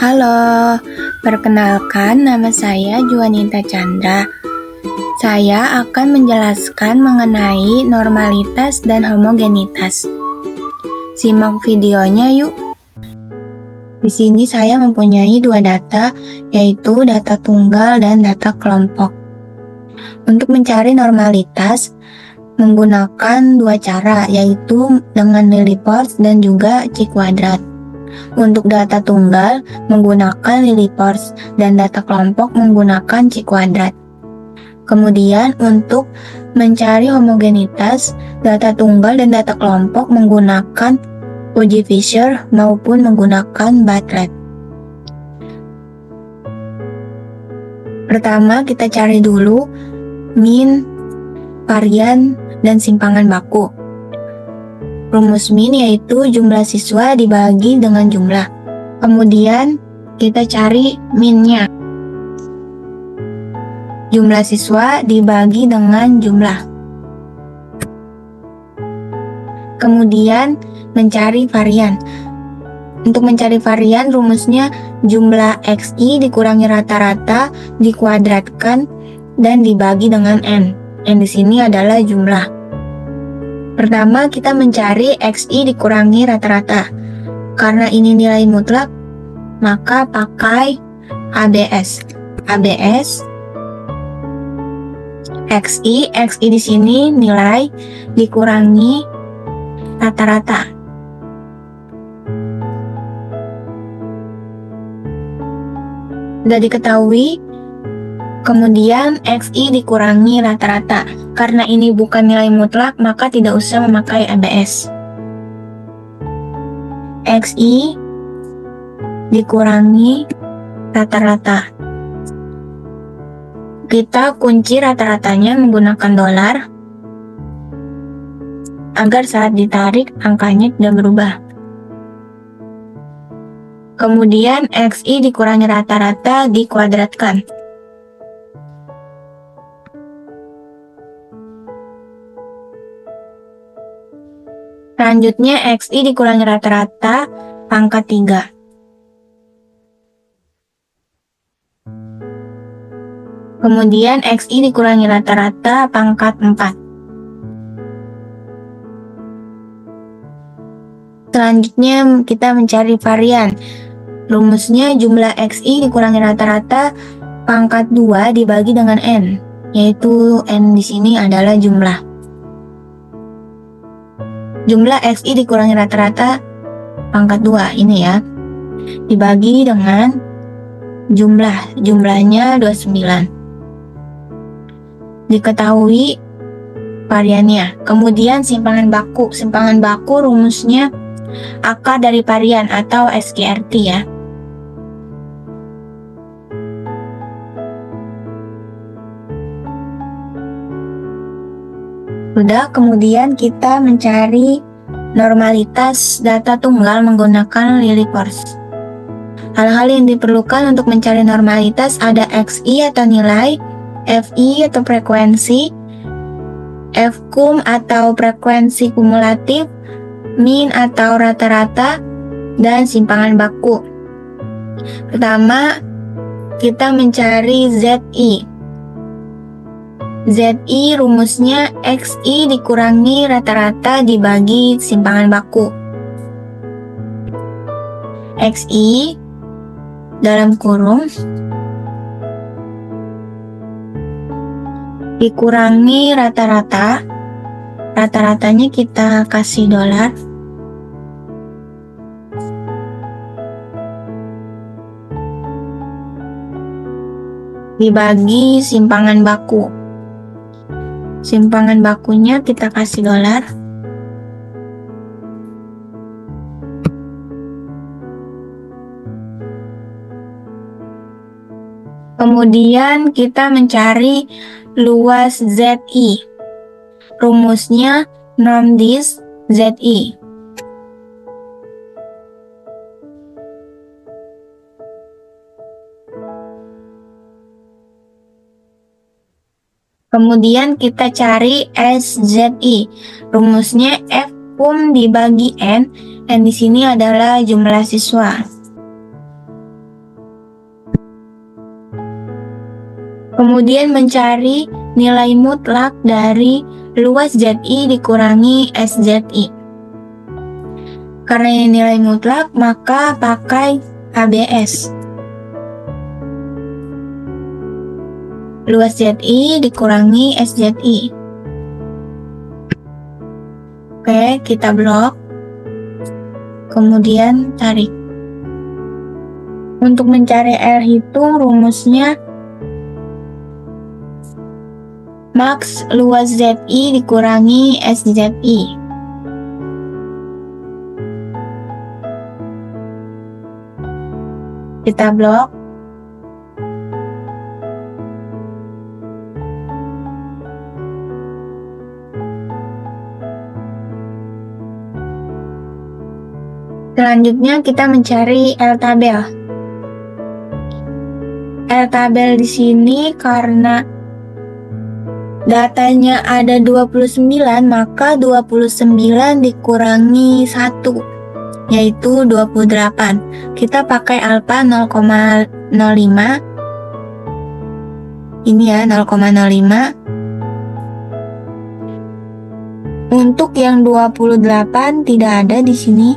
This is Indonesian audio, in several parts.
Halo, perkenalkan nama saya Juanita Chandra. Saya akan menjelaskan mengenai normalitas dan homogenitas. Simak videonya yuk. Di sini saya mempunyai dua data, yaitu data tunggal dan data kelompok. Untuk mencari normalitas, menggunakan dua cara, yaitu dengan Lilliepors dan juga Chi-kuadrat. Untuk data tunggal menggunakan Lilliepors dan data kelompok menggunakan Chi-kuadrat. Kemudian untuk mencari homogenitas, data tunggal dan data kelompok menggunakan uji Fisher maupun menggunakan Bartlett. Pertama kita cari dulu mean, varian, dan simpangan baku. Rumus mean yaitu jumlah siswa dibagi dengan jumlah. Kemudian kita cari mean-nya. Jumlah siswa dibagi dengan jumlah. Kemudian mencari varian. Untuk mencari varian rumusnya jumlah XI dikurangi rata-rata dikuadratkan dan dibagi dengan N. N di sini adalah jumlah. Pertama kita mencari XI dikurangi rata-rata. Karena ini nilai mutlak, maka pakai ABS. ABS XI di sini nilai dikurangi rata-rata. Sudah diketahui, kemudian XI dikurangi rata-rata. Karena ini bukan nilai mutlak, maka tidak usah memakai ABS. XI dikurangi rata-rata. Kita kunci rata-ratanya menggunakan dolar agar saat ditarik angkanya tidak berubah. Kemudian XI dikurangi rata-rata dikuadratkan. Selanjutnya XI dikurangi rata-rata pangkat 3. Kemudian XI dikurangi rata-rata pangkat 4. Selanjutnya kita mencari varian. Rumusnya jumlah XI dikurangi rata-rata pangkat 2 dibagi dengan N, yaitu N di sini adalah jumlah. Jumlah XI dikurangi rata-rata pangkat 2 ini ya, dibagi dengan jumlahnya 29. Diketahui variannya. Kemudian simpangan baku rumusnya akar dari varian atau SKRT ya. Sudah, kemudian kita mencari normalitas data tunggal menggunakan Lilliepors. Hal-hal yang diperlukan untuk mencari normalitas ada XI atau nilai, FI atau frekuensi, FCUM atau frekuensi kumulatif, mean atau rata-rata, dan simpangan baku. Pertama, kita mencari ZI. ZI rumusnya XI dikurangi rata-rata dibagi simpangan baku. XI dalam kurung dikurangi rata-rata. Rata-ratanya kita kasih dolar. Dibagi simpangan baku. Simpangan bakunya kita kasih dolar. Kemudian kita mencari luas ZI. Rumusnya norm_dis ZI. Kemudian kita cari SZI. Rumusnya FCUM dibagi N di sini adalah jumlah siswa. Kemudian mencari nilai mutlak dari luas ZI dikurangi SZI. Karena ini nilai mutlak, maka pakai ABS. Luas ZI dikurangi SZI. Oke, kita blok. Kemudian tarik. Untuk mencari R hitung, rumusnya maks luas ZI dikurangi SZI. Kita blok. Selanjutnya kita mencari L tabel. L tabel di sini karena datanya ada 29, maka 29 dikurangi 1, yaitu 28. Kita pakai alfa 0,05. Ini ya, 0,05. Untuk yang 28 tidak ada di sini.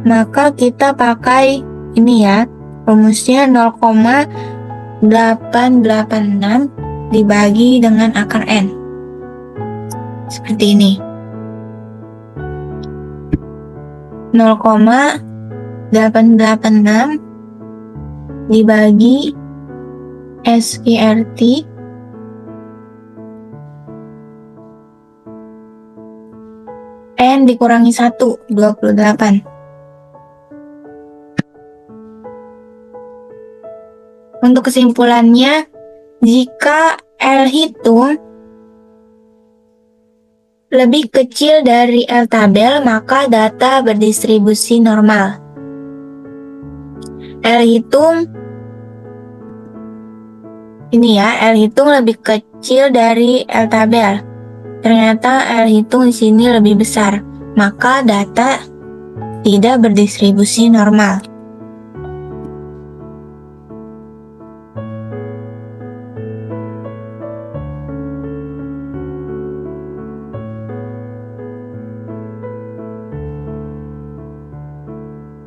Maka kita pakai ini ya, rumusnya 0,886 dibagi dengan akar N. Seperti ini. 0,886 dibagi SIRT N dikurangi 1, 28. Untuk kesimpulannya, jika L hitung lebih kecil dari L tabel, maka data berdistribusi normal. L hitung ini ya, L hitung lebih kecil dari L tabel. Ternyata L hitung di sini lebih besar, maka data tidak berdistribusi normal.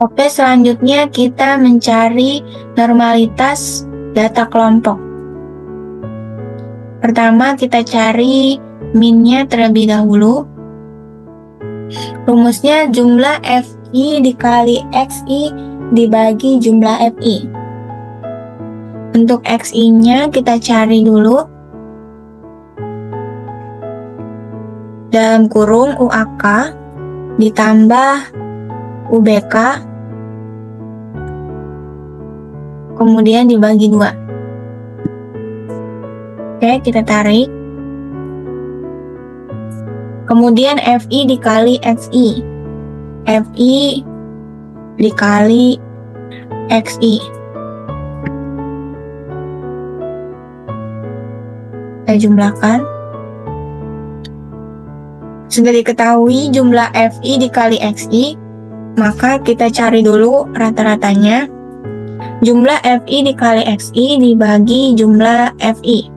Oke, selanjutnya kita mencari normalitas data kelompok. Pertama, kita cari minnya terlebih dahulu. Rumusnya jumlah FI dikali XI dibagi jumlah FI. Untuk XI-nya kita cari dulu. Dalam kurung UAK ditambah UBK, kemudian dibagi 2. Oke, kita tarik. Kemudian FI dikali XI. FI dikali XI. Kita jumlahkan. Sudah diketahui jumlah FI dikali XI, maka kita cari dulu rata-ratanya. Jumlah FI dikali XI dibagi jumlah FI.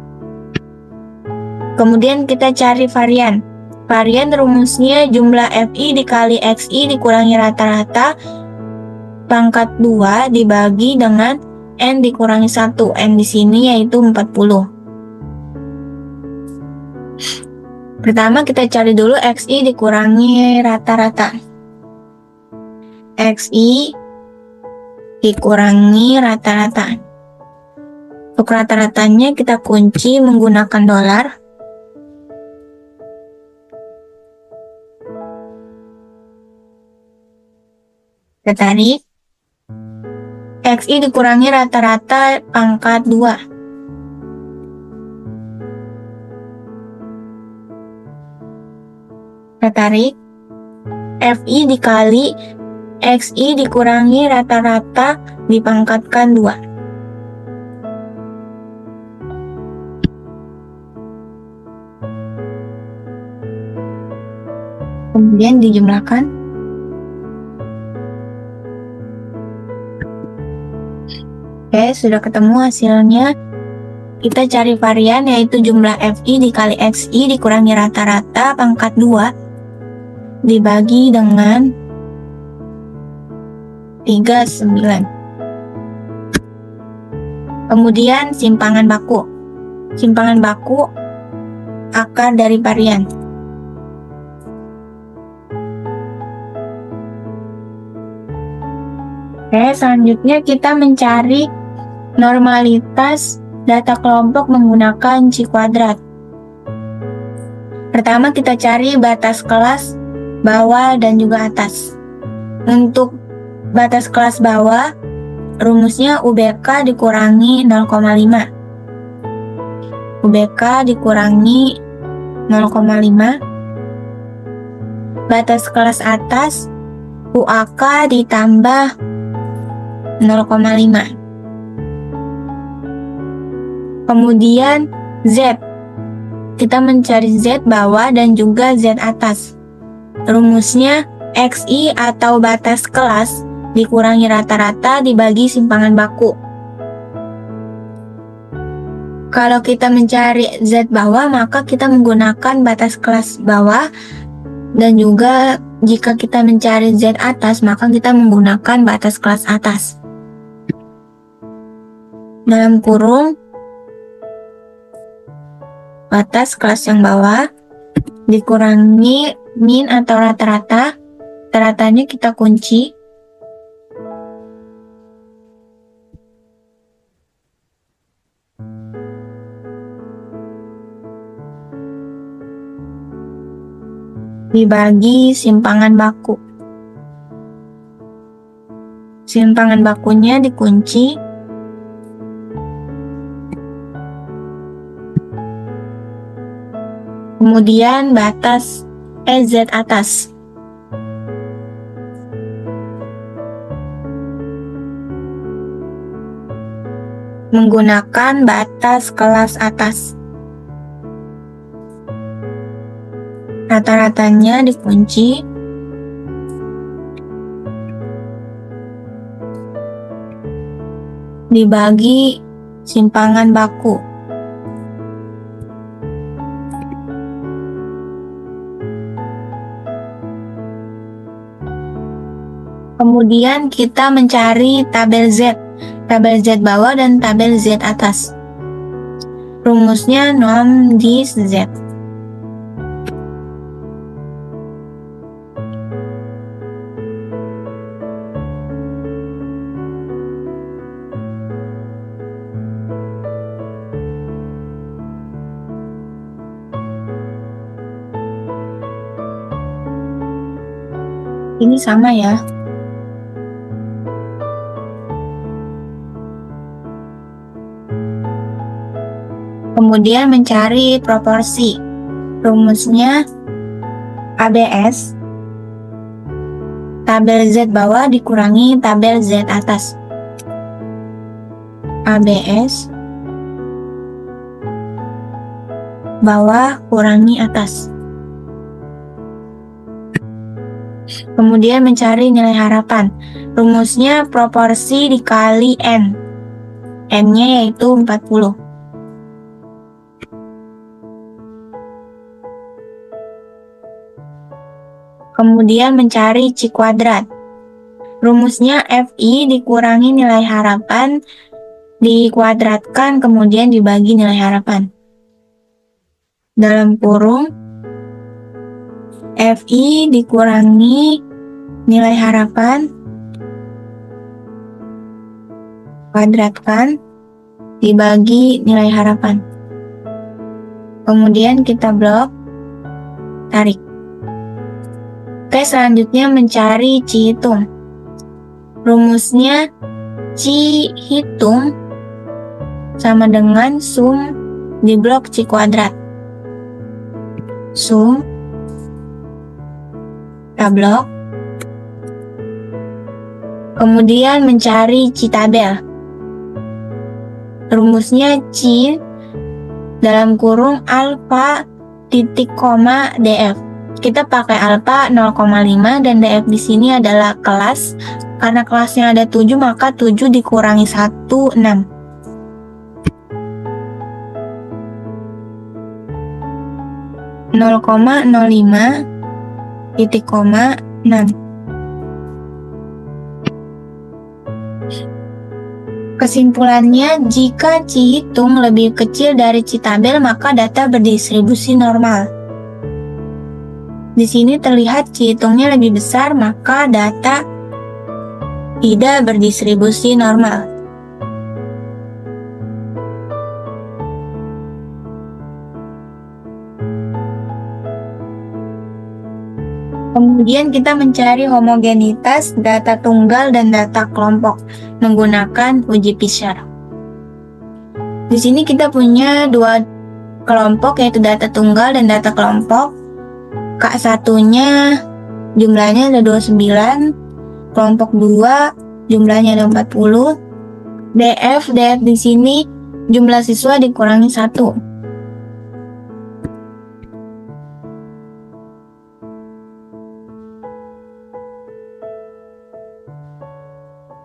Kemudian kita cari varian. Varian rumusnya jumlah FI dikali XI dikurangi rata-rata pangkat 2 dibagi dengan N dikurangi 1. N di sini yaitu 40. Pertama kita cari dulu XI dikurangi rata-rata. XI dikurangi rata-rata. Untuk rata-ratanya kita kunci menggunakan dolar. Kita tarik. XI dikurangi rata-rata pangkat 2. Kita tarik. FI dikali XI dikurangi rata-rata dipangkatkan 2. Kemudian dijumlahkan. Oke, sudah ketemu hasilnya. Kita cari varian yaitu jumlah FI dikali XI dikurangi rata-rata pangkat 2 dibagi dengan 39. Kemudian simpangan baku. Simpangan baku akar dari varian. Oke, selanjutnya kita mencari normalitas data kelompok menggunakan C kuadrat. Pertama kita cari batas kelas bawah dan juga atas. Untuk batas kelas bawah, rumusnya UBK dikurangi 0,5. UBK dikurangi 0,5. Batas kelas atas, UAK ditambah 0,5. Kemudian Z, kita mencari Z bawah dan juga Z atas. Rumusnya XI atau batas kelas dikurangi rata-rata dibagi simpangan baku. Kalau kita mencari Z bawah, maka kita menggunakan batas kelas bawah, dan juga jika kita mencari Z atas, maka kita menggunakan batas kelas atas. Dalam kurung, batas kelas yang bawah dikurangi min atau rata-rata. Rata-ratanya kita kunci. Dibagi simpangan baku. Simpangan bakunya dikunci. Kemudian batas EZ atas. Menggunakan batas kelas atas. Rata-ratanya dikunci. Dibagi simpangan baku. Kemudian kita mencari tabel Z bawah dan tabel Z atas. Rumusnya norm dis Z. Ini sama ya. Kemudian mencari proporsi. Rumusnya ABS, tabel Z bawah dikurangi tabel Z atas. ABS bawah kurangi atas. Kemudian mencari nilai harapan. Rumusnya proporsi dikali N. N-nya yaitu 40. Kemudian mencari C kuadrat. Rumusnya FI dikurangi nilai harapan dikuadratkan kemudian dibagi nilai harapan. Dalam kurung FI dikurangi nilai harapan kuadratkan dibagi nilai harapan. Kemudian kita blok, tarik. Oke, selanjutnya mencari C hitung. Rumusnya C hitung sama dengan sum di blok C kuadrat. Sum, kita blok. Kemudian mencari C tabel. Rumusnya C dalam kurung alfa titik koma DF. Kita pakai alfa 0,5 dan DF di sini adalah kelas. Karena kelasnya ada 7, maka 7 dikurangi 1, 6. 0,05 titik koma 6. Kesimpulannya, jika Cihitung lebih kecil dari Citabel, maka data berdistribusi normal. Di sini terlihat Cihitungnya lebih besar, maka data tidak berdistribusi normal. Kemudian kita mencari homogenitas data tunggal dan data kelompok menggunakan uji Fisher. Di sini kita punya dua kelompok, yaitu data tunggal dan data kelompok. K1-nya jumlahnya ada 29, kelompok 2 jumlahnya ada 40. DF di sini jumlah siswa dikurangi 1.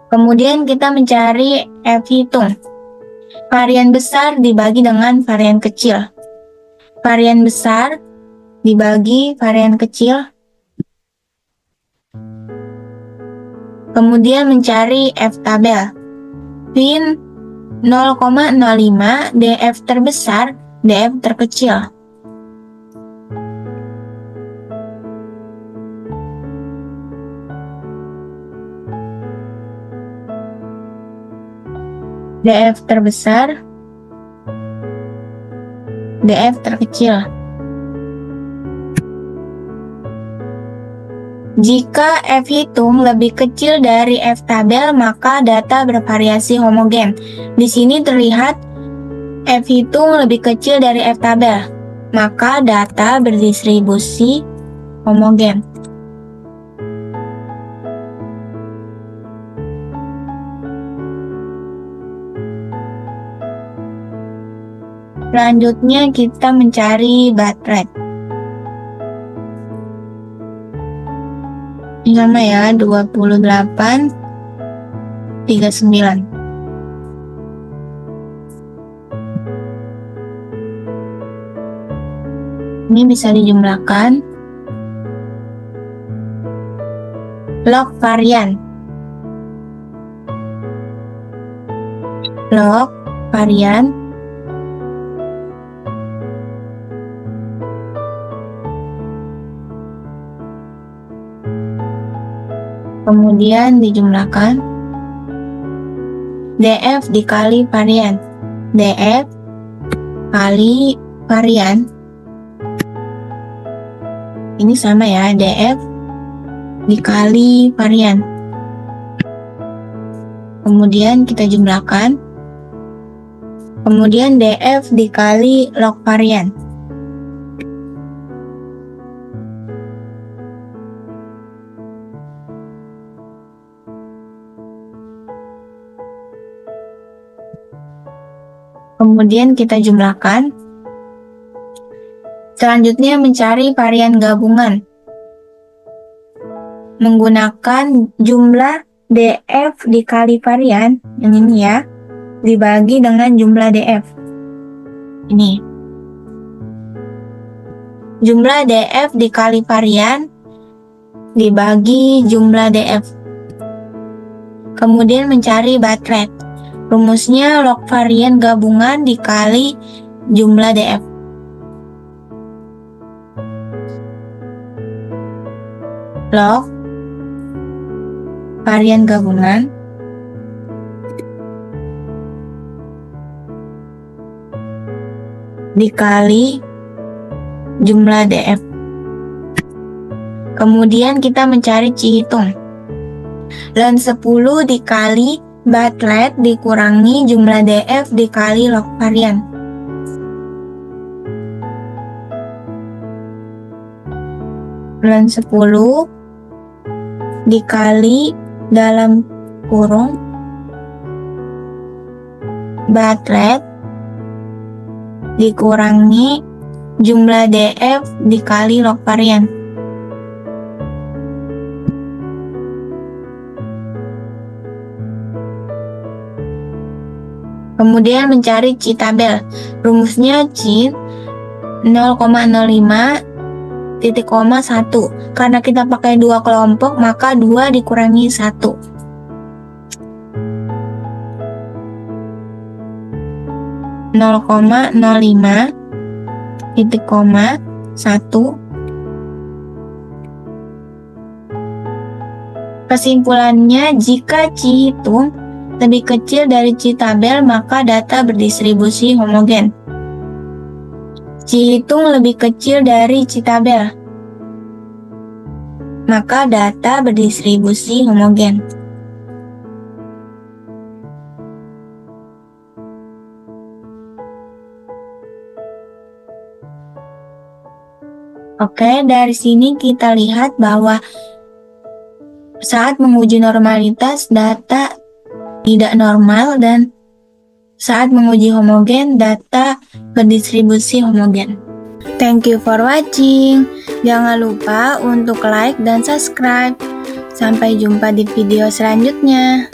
Kemudian kita mencari F hitung. Varian besar dibagi dengan varian kecil. Varian besar dibagi varian kecil. Kemudian mencari F tabel. Fin 0,05, DF terbesar, DF terkecil. DF terbesar, DF terkecil. Jika F hitung lebih kecil dari F tabel, maka data bervariasi homogen. Di sini terlihat F hitung lebih kecil dari F tabel, maka data berdistribusi homogen. Selanjutnya kita mencari bat rate. Ini sama ya, 28, 39. Ini bisa dijumlahkan. Log varian. Log varian kemudian dijumlahkan. DF dikali varian. DF kali varian. Ini sama ya, DF dikali varian. Kemudian kita jumlahkan. Kemudian DF dikali log varian. Kemudian kita jumlahkan. Selanjutnya mencari varian gabungan. Menggunakan jumlah DF dikali varian, yang ini ya, dibagi dengan jumlah DF. Ini. Jumlah DF dikali varian dibagi jumlah DF. Kemudian mencari bat rate. Rumusnya log varian gabungan dikali jumlah DF. Log varian gabungan dikali jumlah DF. Kemudian kita mencari Cihitung. Ln 10 dikali bat rate dikurangi jumlah DF dikali log varian. Ln 10 dikali dalam kurung bat rate dikurangi jumlah DF dikali log varian. Kemudian mencari Citabel. Rumusnya 0,05 titik koma 1. Karena kita pakai dua kelompok, maka 2 dikurangi 1. Nol koma nol lima titik koma 1. Kesimpulannya, jika Cihitung lebih kecil dari Citabel, maka data berdistribusi homogen. Cihitung lebih kecil dari Citabel, maka data berdistribusi homogen. Oke, dari sini kita lihat bahwa saat menguji normalitas, data tidak normal, dan saat menguji homogen, data berdistribusi homogen. Thank you for watching. Jangan lupa untuk like dan subscribe. Sampai jumpa di video selanjutnya.